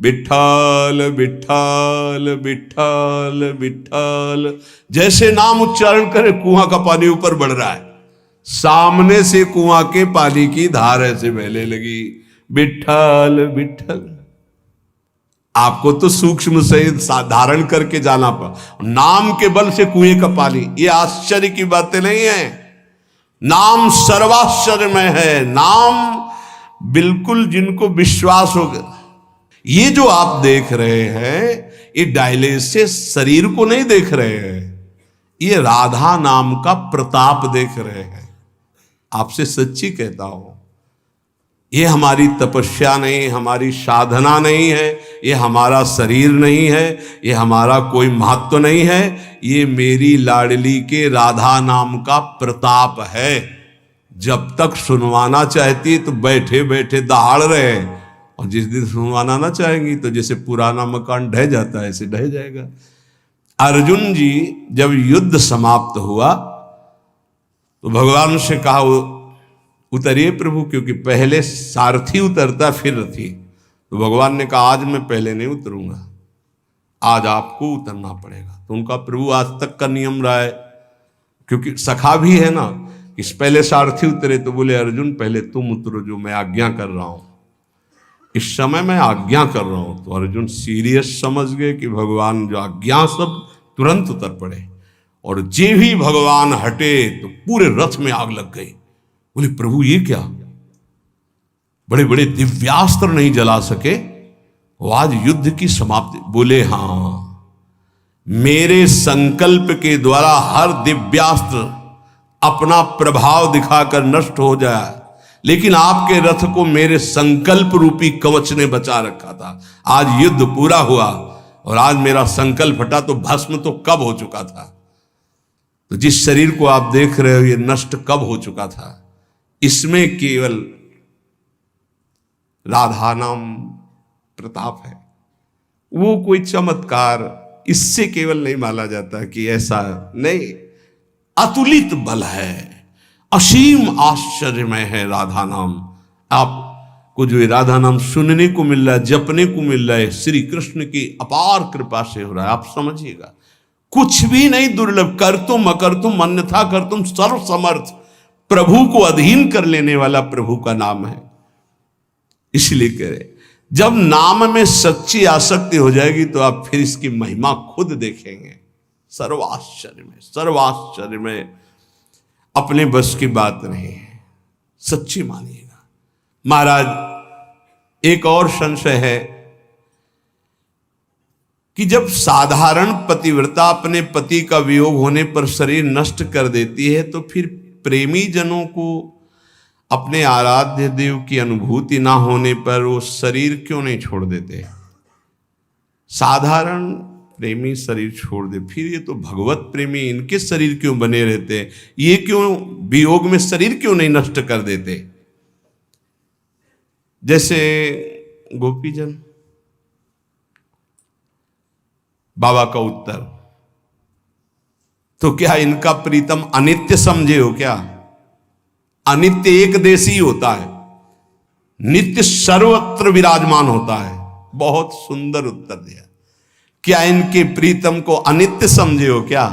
विठ्ठल विठ्ठल विठ्ठल विठ्ठल। जैसे नाम उच्चारण करे कुआं का पानी ऊपर बढ़ रहा है, सामने से कुआं के पानी की धार ऐसे बहने लगी। विठ्ठल विठ्ठल। आपको तो सूक्ष्म से धारण करके जाना पड़ा। नाम के बल से कुएं का पानी, ये आश्चर्य की बातें नहीं है। नाम सर्वाश्चर्य में है। नाम बिल्कुल जिनको विश्वास होगा। ये जो आप देख रहे हैं ये डायलिसिस शरीर को नहीं देख रहे हैं, ये राधा नाम का प्रताप देख रहे हैं। आपसे सच्ची कहता हूं, ये हमारी तपस्या नहीं, हमारी साधना नहीं है, ये हमारा शरीर नहीं है, ये हमारा कोई महत्व नहीं है, ये मेरी लाडली के राधा नाम का प्रताप है। जब तक सुनवाना चाहती तो बैठे बैठे दहाड़ रहे, और जिस दिन सुनवाना ना चाहेंगी तो जैसे पुराना मकान ढह जाता है ऐसे ढह जाएगा। अर्जुन जी जब युद्ध समाप्त हुआ तो भगवान से कहा उतरिए प्रभु, क्योंकि पहले सारथी उतरता फिर रथी। तो भगवान ने कहा आज मैं पहले नहीं उतरूंगा, आज आपको उतरना पड़ेगा। तो उनका प्रभु आज तक का नियम रहा है, क्योंकि सखा भी है ना, इस पहले सारथी उतरे तो बोले अर्जुन पहले तुम उतरो, जो मैं आज्ञा कर रहा हूं, इस समय मैं आज्ञा कर रहा हूं। तो अर्जुन सीरियस समझ गए कि भगवान जो आज्ञा सब तुरंत उतर पड़े, और जे भी भगवान हटे तो पूरे रथ में आग लग गई। बोले प्रभु ये क्या, बड़े बड़े दिव्यास्त्र नहीं जला सके, वो आज युद्ध की समाप्ति। बोले हां, मेरे संकल्प के द्वारा हर दिव्यास्त्र अपना प्रभाव दिखाकर नष्ट हो जाए, लेकिन आपके रथ को मेरे संकल्प रूपी कवच ने बचा रखा था। आज युद्ध पूरा हुआ और आज मेरा संकल्प हटा तो भस्म तो कब हो चुका था। तो जिस शरीर को आप देख रहे हो ये नष्ट कब हो चुका था। इसमें केवल राधा नाम प्रताप है, वो कोई चमत्कार इससे केवल नहीं माना जाता कि ऐसा नहीं, अतुलित बल है, असीम आश्चर्यमय है राधा नाम। आपको जो राधा नाम सुनने को मिल रहा है, जपने को मिल रहा है, श्री कृष्ण की अपार कृपा से हो रहा है। आप समझिएगा, कुछ भी नहीं दुर्लभ, कर तुम अकर तुम अन्यथा कर तुम, सर्व समर्थ प्रभु को अधीन कर लेने वाला प्रभु का नाम है। इसलिए कह रहे, जब नाम में सच्ची आसक्ति हो जाएगी तो आप फिर इसकी महिमा खुद देखेंगे। सर्वाश्चर्य में अपने बस की बात नहीं है, सच्ची मानिएगा। महाराज एक और संशय है कि जब साधारण पतिव्रता अपने पति का वियोग होने पर शरीर नष्ट कर देती है, तो फिर प्रेमी जनों को अपने आराध्य देव की अनुभूति ना होने पर वो शरीर क्यों नहीं छोड़ देते। साधारण प्रेमी शरीर छोड़ दे, फिर ये तो भगवत प्रेमी, इनके शरीर क्यों बने रहते, ये क्यों वियोग में शरीर क्यों नहीं नष्ट कर देते। जैसे गोपीजन, बाबा का उत्तर, तो क्या इनका प्रीतम अनित्य समझे हो क्या। अनित्य एक देशी होता है, नित्य सर्वत्र विराजमान होता है। बहुत सुंदर उत्तर दिया। क्या इनके प्रीतम को अनित्य समझे हो क्या।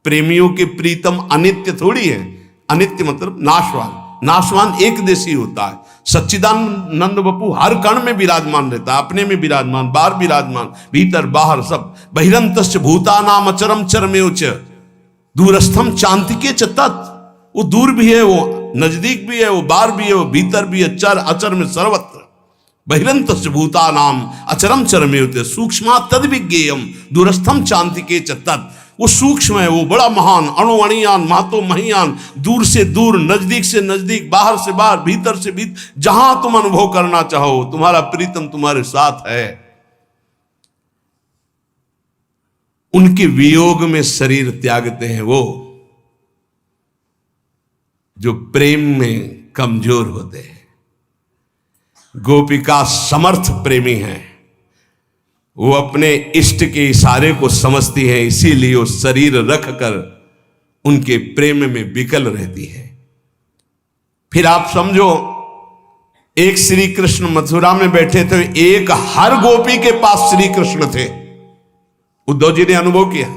प्रेमियों के प्रीतम अनित्य थोड़ी है, अनित्य मतलब नाशवान। नाशवान एक देशी होता है। सच्चिदानंद बपू हर कण में विराजमान रहता है, अपने में विराजमान, बाहर विराजमान, भीतर बाहर सब। बहिरंतश्च भूतानाम अचरम चरमेव च दूरस्थम चांतिके च तत्। वो दूर भी है, वो नजदीक भी है, वो बाहर भी है, वो भीतर भी है, चर अचर में सर्वत्र। बहिरंतश्च भूतानाम अचरम चरमेव च सूक्ष्मा तद विज्ञेयम दूरस्थम चांतिके च तत्। वो सूक्ष्म है, वो बड़ा महान, अणुअणियान महतो महियान, दूर से दूर, नजदीक से नजदीक, बाहर से बाहर, भीतर से भीतर, जहां तुम अनुभव करना चाहो तुम्हारा प्रीतम तुम्हारे साथ है। उनके वियोग में शरीर त्यागते हैं वो जो प्रेम में कमजोर होते हैं। गोपिका समर्थ प्रेमी हैं, वो अपने इष्ट के इशारे को समझती है, इसीलिए वो शरीर रखकर उनके प्रेम में विकल रहती है। फिर आप समझो एक श्री कृष्ण मथुरा में बैठे थे, एक हर गोपी के पास श्री कृष्ण थे। उद्धव जी ने अनुभव किया,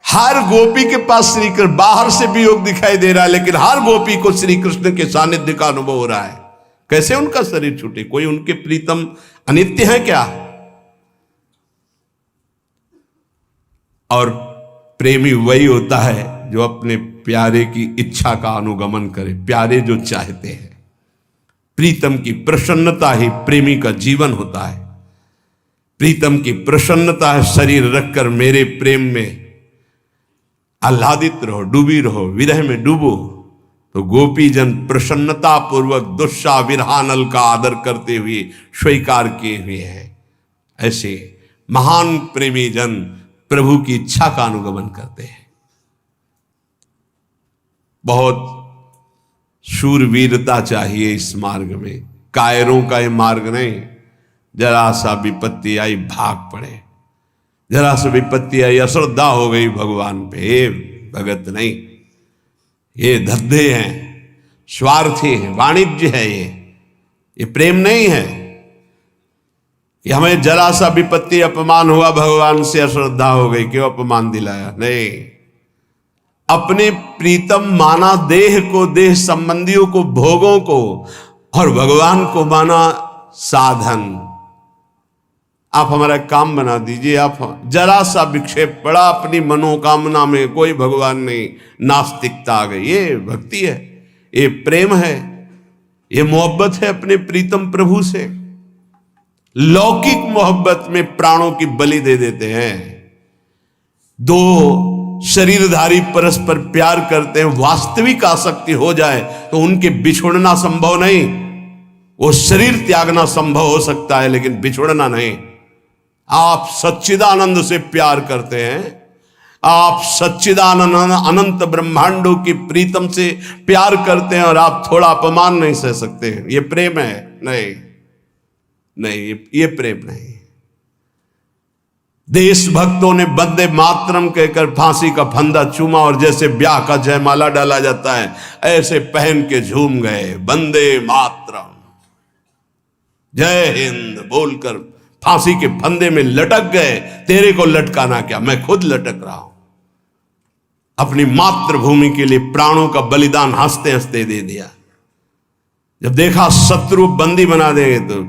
हर गोपी के पास श्री कृष्ण, बाहर से भी योग दिखाई दे रहा है लेकिन हर गोपी को श्री कृष्ण के सानिध्य का अनुभव हो रहा है। कैसे उनका शरीर छूटे? कोई उनके प्रीतम अनित्य है क्या? और प्रेमी वही होता है जो अपने प्यारे की इच्छा का अनुगमन करे, प्यारे जो चाहते हैं। प्रीतम की प्रसन्नता ही प्रेमी का जीवन होता है। प्रीतम की प्रसन्नता है शरीर रखकर मेरे प्रेम में आह्लादित रहो, डूबी रहो, विरह में डूबो। तो गोपी जन प्रसन्नता पूर्वक दुस्सा विरहानल का आदर करते हुए स्वीकार किए हुए हैं। ऐसे महान प्रेमी जन प्रभु की इच्छा का अनुगमन करते हैं। बहुत शूरवीरता चाहिए इस मार्ग में, कायरों का ये मार्ग नहीं। जरा सा विपत्ति आई भाग पड़े, जरा सा विपत्ति आई अश्रद्धा हो गई भगवान पे, भगत नहीं। ये धद्दे हैं, स्वार्थी है, वाणिज्य है, ये प्रेम नहीं है। कि हमें जरा सा विपत्ति अपमान हुआ भगवान से अश्रद्धा हो गई, क्यों अपमान दिलाया? नहीं, अपने प्रीतम माना देह को, देह संबंधियों को, भोगों को, और भगवान को माना साधन। आप हमारा काम बना दीजिए। आप जरा सा विक्षेप पड़ा अपनी मनोकामना में, कोई भगवान नहीं, नास्तिकता आ गई। ये भक्ति है, ये प्रेम है, ये मोहब्बत है अपने प्रीतम प्रभु से। लौकिक मोहब्बत में प्राणों की बलि दे देते हैं। दो शरीरधारी परस्पर प्यार करते हैं, वास्तविक आसक्ति हो जाए तो उनके बिछुड़ना संभव नहीं। वो शरीर त्यागना संभव हो सकता है लेकिन बिछुड़ना नहीं। आप सच्चिदानंद से प्यार करते हैं, आप सच्चिदानंद अनंत ब्रह्मांडों की प्रीतम से प्यार करते हैं और आप थोड़ा अपमान नहीं सह सकते। ये प्रेम है? नहीं नहीं, ये प्रेम नहीं। देशभक्तों ने वंदे मातरम कहकर फांसी का फंदा चूमा और जैसे ब्याह का जयमाला डाला जाता है ऐसे पहन के झूम गए, वंदे मातरम, जय हिंद बोलकर फांसी के फंदे में लटक गए। तेरे को लटकाना क्या, मैं खुद लटक रहा हूं। अपनी मातृभूमि के लिए प्राणों का बलिदान हंसते हंसते दे दिया। जब देखा शत्रु बंदी बना देंगे तो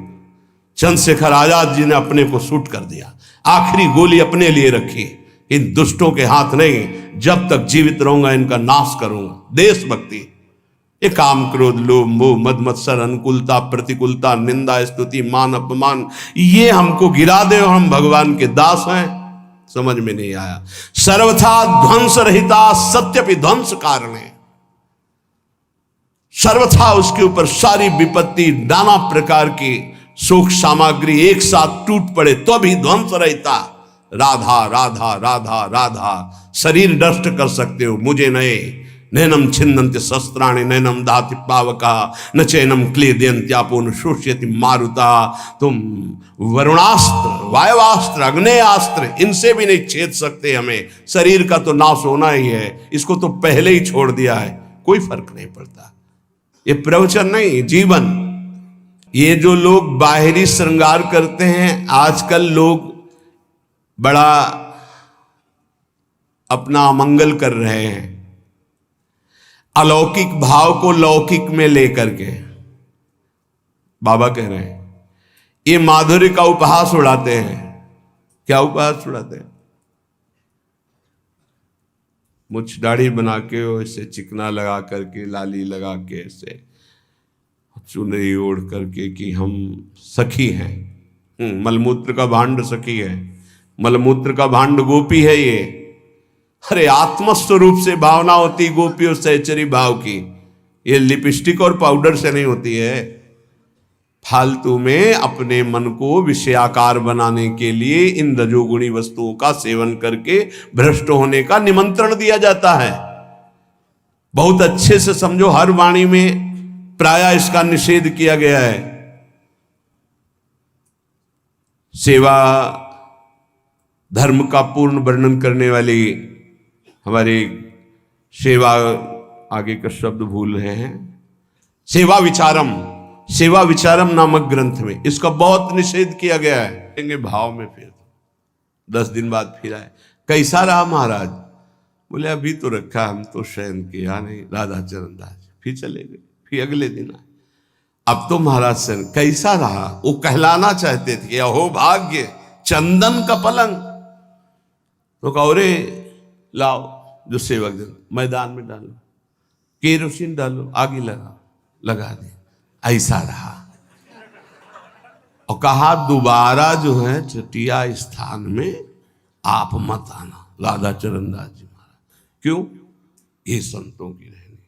चंद्रशेखर आजाद जी ने अपने को शूट कर दिया। आखिरी गोली अपने लिए रखी, इन दुष्टों के हाथ नहीं, जब तक जीवित रहूंगा इनका नाश करूंगा। देशभक्ति, ये काम क्रोध लोभ मोह मद मत्सर अनुकूलता प्रतिकूलता निंदा स्तुति मान अपमान, ये हमको गिरा दे और हम भगवान के दास हैं, समझ में नहीं आया। सर्वथा ध्वंस रहिता सत्यपि ध्वंस कारणे, सर्वथा उसके ऊपर सारी विपत्ति नाना प्रकार की सुख सामग्री एक साथ टूट पड़े तो भी ध्वंस रहता। राधा राधा राधा राधा, शरीर नष्ट कर सकते हो, मुझे नहीं। नैनम छिन्नन्ति शस्त्राणि नैनम दाति पावका न चैनम क्लेदयन्त्यापो न शोष्यति मारुता। तुम वरुणास्त्र वायवास्त्र अग्नेयास्त्र इनसे भी नहीं छेद सकते हमें। शरीर का तो नाश होना ही है, इसको तो पहले ही छोड़ दिया है, कोई फर्क नहीं पड़ता। ये प्रवचन नहीं, जीवन। ये जो लोग बाहरी श्रृंगार करते हैं, आजकल लोग बड़ा अपना अमंगल कर रहे हैं, अलौकिक भाव को लौकिक में लेकर के। बाबा कह रहे हैं ये माधुर्य का उपहास उड़ाते हैं। क्या उपहास उड़ाते हैं? मुझ दाढ़ी बना के ऐसे चिकना लगा करके, लाली लगा के, ऐसे चुनरी ओढ़ करके कि हम सखी हैं। मलमूत्र का भांड सखी है, मलमूत्र का भांड गोपी है ये। अरे आत्मस्वरूप से भावना होती गोपी और सहचरी भाव की, ये लिपस्टिक और पाउडर से नहीं होती है। फालतू में अपने मन को विषयाकार बनाने के लिए इन रजोगुणी वस्तुओं का सेवन करके भ्रष्ट होने का निमंत्रण दिया जाता है। बहुत अच्छे से समझो, हर वाणी में प्रायः इसका निषेध किया गया है। सेवा धर्म का पूर्ण वर्णन करने वाली हमारे सेवा, आगे का शब्द भूल रहे हैं, सेवा विचारम नामक ग्रंथ में इसका बहुत निषेध किया गया है। भाव में फिर 10 दिन बाद फिर आए, कैसा रहा महाराज? बोले अभी तो रखा, हम तो शयन किया नहीं, राधा चरण दास। फिर चले गए, फिर अगले दिन आए, अब तो महाराज से कैसा रहा? वो कहलाना चाहते थे, अहो भाग्य चंदन का पलंग। तो कहो रे लाओ, जो सेवक जन मैदान में डालो, केरोसिन डालो, आगे लगा दे, ऐसा रहा। और कहा दोबारा जो है चटिया स्थान में आप मत आना, राधा चरण दास जी महाराज। क्यों? ये संतों की रहनी।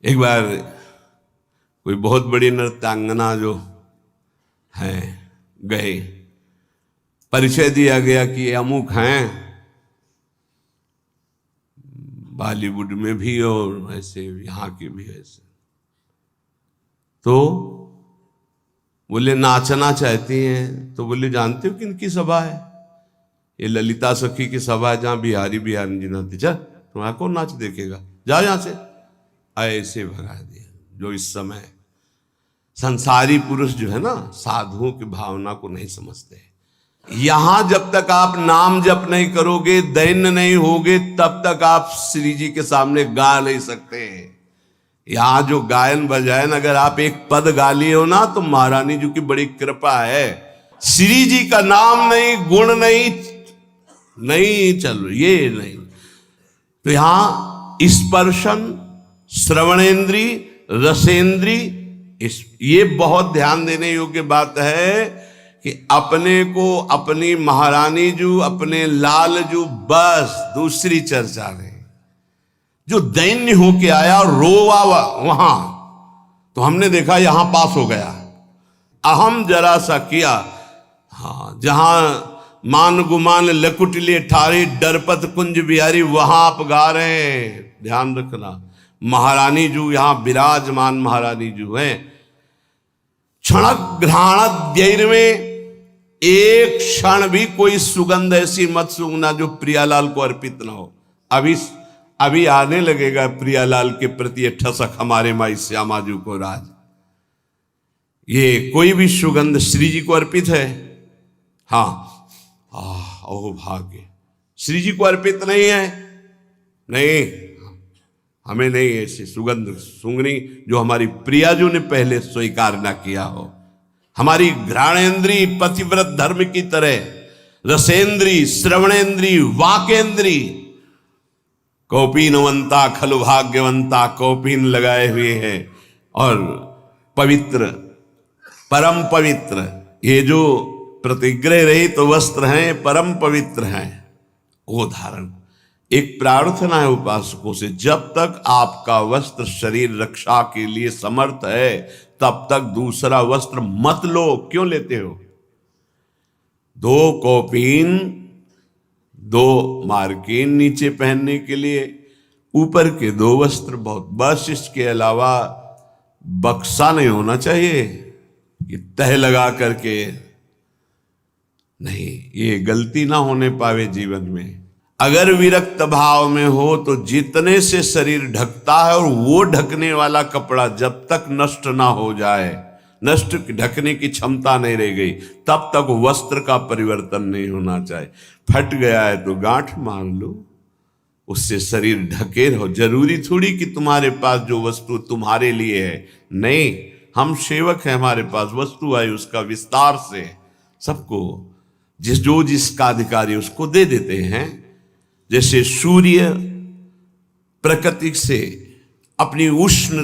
एक बार कोई बहुत बड़ी नृत्यांगना जो है गए, परिचय दिया गया कि ये अमुक हैं, बॉलीवुड में भी और ऐसे यहाँ के भी ऐसे। तो बोले नाचना चाहती हैं। तो बोले जानते हो किनकी सभा है? ये ललिता सखी की सभा है, जहाँ बिहारी जी नाचते। चल तुम्हारा कौन नाच देखेगा, जाओ यहाँ से। ऐसे भगा दिया। जो इस समय संसारी पुरुष जो है ना, साधुओं की भावना को नहीं समझते। यहां जब तक आप नाम जप नहीं करोगे, दैन्य नहीं होगे, तब तक आप श्री जी के सामने गा नहीं सकते। यहां जो गायन बजायन अगर आप एक पद गा लिए हो ना, तो महारानी जी की बड़ी कृपा है। श्री जी का नाम नहीं, गुण नहीं चल, ये नहीं। तो यहां स्पर्शन, श्रवणेन्द्री, रसेंद्री, ये बहुत ध्यान देने योग्य बात है कि अपने को अपनी महारानी जू, अपने लाल जू, बस दूसरी चर्चा नहीं। जो दैन्य होके आया रोवा वहां, तो हमने देखा यहां पास हो गया। अहम जरा सा किया, हाँ, जहां मान गुमान लकुटले ठारे डरपत कुंज बिहारी, वहां आप गा रहे हैं। ध्यान रखना, महारानी जू यहां विराजमान महारानी जू है। क्षण घ्राण में एक क्षण भी कोई सुगंध ऐसी मत सूंघना जो प्रियालाल को अर्पित ना हो। अभी आने लगेगा प्रियालाल के प्रति ठसक हमारे माई श्यामा जी को राज। ये कोई भी सुगंध श्री जी को अर्पित है। हाँ, ओह भाग्य, श्री जी को अर्पित नहीं है। नहीं, हमें नहीं ऐसी सुगंध सूंघनी जो हमारी प्रियाजू ने पहले स्वीकार ना किया हो। हमारी घ्राणेन्द्री पतिव्रत धर्म की तरह, रसेंद्री, श्रवणेन्द्री, वाकेंद्री, कौपीनवंता खलु भाग्यवंता, कौपीन लगाए हुए हैं और पवित्र, परम पवित्र, ये जो प्रतिग्रह रहित तो वस्त्र हैं, परम पवित्र हैं, वो धारण। एक प्रार्थना है उपासकों से, जब तक आपका वस्त्र शरीर रक्षा के लिए समर्थ है, तब तक दूसरा वस्त्र मत लो। क्यों लेते हो? 2 कौपीन, 2 मार्किन नीचे पहनने के लिए, ऊपर के 2 वस्त्र बहुत, बस इसके अलावा बक्सा नहीं होना चाहिए कि तह लगा करके नहीं। ये गलती ना होने पावे जीवन में। अगर विरक्त भाव में हो तो जितने से शरीर ढकता है, और वो ढकने वाला कपड़ा जब तक नष्ट ना हो जाए, नष्ट ढकने की क्षमता नहीं रह गई, तब तक वस्त्र का परिवर्तन नहीं होना चाहिए। फट गया है तो गांठ मार लो, उससे शरीर ढके रहो। जरूरी थोड़ी कि तुम्हारे पास जो वस्तु तुम्हारे लिए है, नहीं, हम सेवक हैं, हमारे पास वस्तु आई, उसका विस्तार से सबको जिसका अधिकारी उसको दे देते हैं। जैसे सूर्य प्रकृति से अपनी उष्ण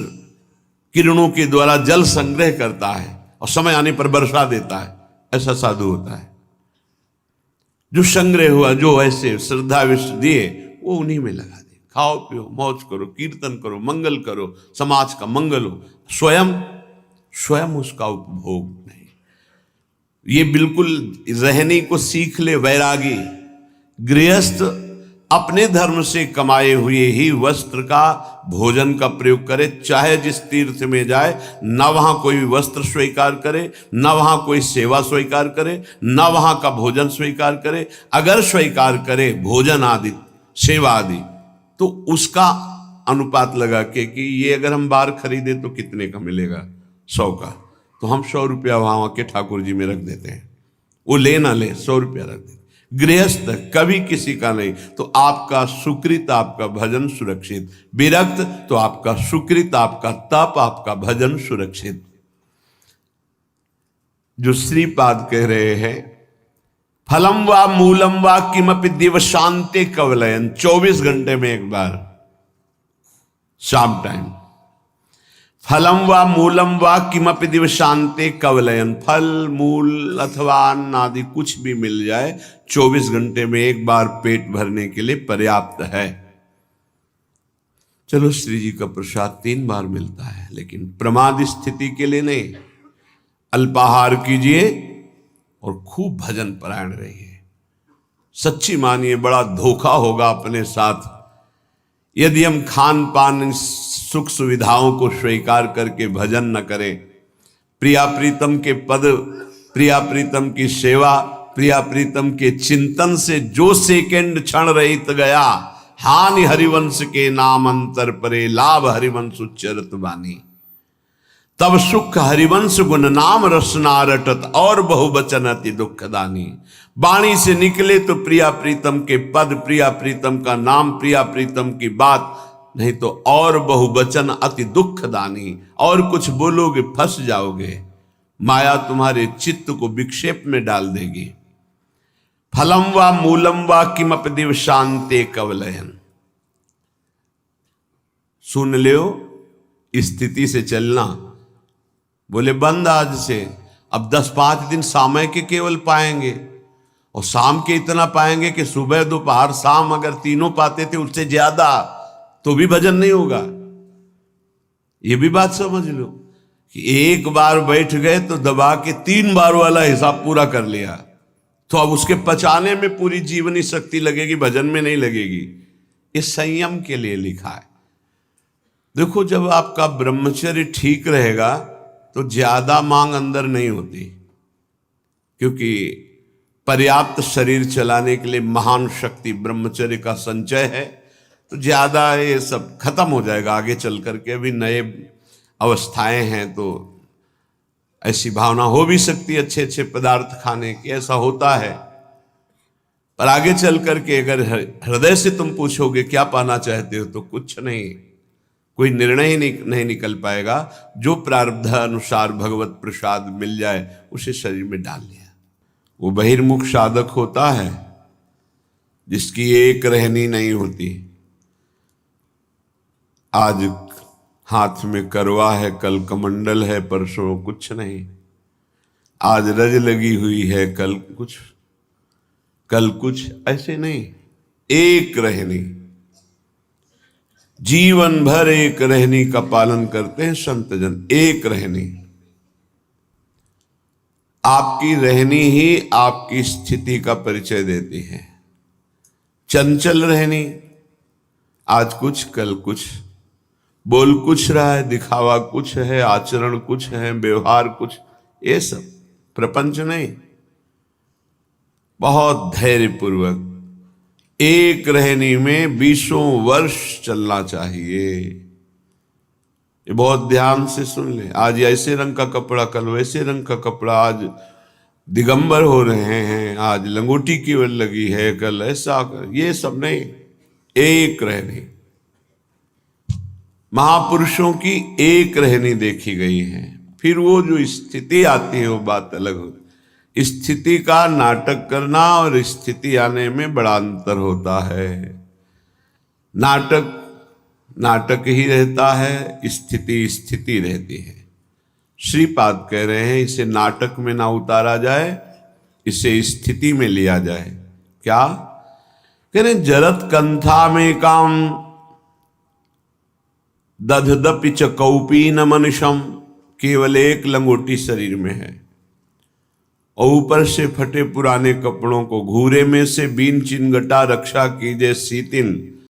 किरणों के द्वारा जल संग्रह करता है और समय आने पर वर्षा देता है, ऐसा साधु होता है। जो संग्रह हुआ, जो ऐसे श्रद्धा विश्व दिए, वो उन्हीं में लगा दे। खाओ पियो, मौज करो, कीर्तन करो, मंगल करो, समाज का मंगल हो, स्वयं उसका उपभोग नहीं। ये बिल्कुल रहने को सीख ले वैरागी। गृहस्थ अपने धर्म से कमाए हुए ही वस्त्र का, भोजन का प्रयोग करे, चाहे जिस तीर्थ में जाए, न वहां कोई वस्त्र स्वीकार करे, न वहां कोई सेवा स्वीकार करे, न वहां का भोजन स्वीकार करे। अगर स्वीकार करे भोजन आदि, सेवा आदि, तो उसका अनुपात लगा के कि ये अगर हम बार खरीदे तो कितने का मिलेगा, 100 का, तो हम 100 रुपया वहां के ठाकुर जी में रख देते हैं। वो ले ना ले, 100 रुपया रख देते। गृहस्थ कभी किसी का नहीं, तो आपका सुकृत, आपका भजन सुरक्षित। विरक्त तो आपका सुकृत, आपका तप, आपका भजन सुरक्षित। जो श्रीपाद कह रहे हैं, फलम वा मूलम वा किमपि दिवशांते कवलयन, 24 घंटे में एक बार शाम टाइम, फलम वा मूलम वा किमपि दिवशांते कवलयन, फल मूल अथवा अन्न आदि कुछ भी मिल जाए 24 घंटे में एक बार पेट भरने के लिए पर्याप्त है। चलो श्री जी का प्रसाद 3 बार मिलता है, लेकिन प्रमाद स्थिति के लिए नहीं। अल्पाहार कीजिए और खूब भजन परायण रहिए। सच्ची मानिए बड़ा धोखा होगा अपने साथ यदि हम खान पान सुख सुविधाओं को स्वीकार करके भजन न करें। प्रिया प्रीतम के पद, प्रिया प्रीतम की सेवा, प्रिया प्रीतम के चिंतन से जो सेकंड क्षण रहित गया, हानि हरिवंश के नाम अंतर परे, लाभ हरिवंश उच्चरत बानी। तब सुख हरिवंश गुण नाम रसना रटत, और बहुवचन अति दुखदानी। वाणी से निकले तो प्रिया प्रीतम के पद, प्रिया प्रीतम का नाम, प्रिया प्रीतम की बात, नहीं तो और बहुवचन अति दुखदानी। और कुछ बोलोगे फंस जाओगे, माया तुम्हारे चित्त को विक्षेप में डाल देगी। फलम वा मूलम वा किमपि दिवशांते कवलयन। सुन लो, स्थिति से चलना। बोले बंद आज से, अब 10-5 दिन शाम के केवल पाएंगे, और शाम के इतना पाएंगे कि सुबह दोपहर शाम अगर तीनों पाते थे उससे ज्यादा, तो भी भजन नहीं होगा। ये भी बात समझ लो कि एक बार बैठ गए तो दबा के 3 बार वाला हिसाब पूरा कर लिया, तो अब उसके पचाने में पूरी जीवनी शक्ति लगेगी, भजन में नहीं लगेगी। इस संयम के लिए लिखा है। देखो, जब आपका ब्रह्मचर्य ठीक रहेगा तो ज्यादा मांग अंदर नहीं होती, क्योंकि पर्याप्त शरीर चलाने के लिए महान शक्ति ब्रह्मचर्य का संचय है। तो ज्यादा ये सब खत्म हो जाएगा आगे चल करके। अभी नए अवस्थाएं हैं तो ऐसी भावना हो भी सकती है अच्छे अच्छे पदार्थ खाने की, ऐसा होता है। पर आगे चल करके अगर हृदय से तुम पूछोगे क्या पाना चाहते हो, तो कुछ नहीं, कोई निर्णय ही नहीं निकल पाएगा। जो प्रारब्ध अनुसार भगवत प्रसाद मिल जाए उसे शरीर में डाल लिया। वो बहिर्मुख साधक होता है जिसकी एक रहनी नहीं होती। आज हाथ में करवा है, कल कमंडल है, परसों कुछ नहीं। आज रज लगी हुई है, कल कुछ, ऐसे नहीं। एक रहनी, जीवन भर एक रहनी का पालन करते हैं संत जन। एक रहनी, आपकी रहनी ही आपकी स्थिति का परिचय देती है। चंचल रहनी, आज कुछ कल कुछ, बोल कुछ रहा है, दिखावा कुछ है, आचरण कुछ है, व्यवहार कुछ, ये सब प्रपंच नहीं। बहुत धैर्यपूर्वक एक रहनी में 20 वर्ष चलना चाहिए। ये बहुत ध्यान से सुन ले। आज ऐसे रंग का कपड़ा, कल वैसे रंग का कपड़ा, आज दिगंबर हो रहे हैं, आज लंगोटी केवल लगी है, कल ऐसा, ये सब नहीं। एक रहनी, महापुरुषों की एक रहनी देखी गई है। फिर वो जो स्थिति आती है वो बात अलग होती। स्थिति का नाटक करना और स्थिति आने में बड़ा अंतर होता है। नाटक ही रहता है, स्थिति स्थिति रहती है। श्रीपाद कह रहे हैं इसे नाटक में ना उतारा जाए, इसे स्थिति में लिया जाए। क्या कह रहे? जरत कंथा में काम दधदपि च कौपीन मनुषम। केवल एक लंगोटी शरीर में है और ऊपर से फटे पुराने कपड़ों को घूरे में से बीन चिनगटा रक्षा कीजे सीतिन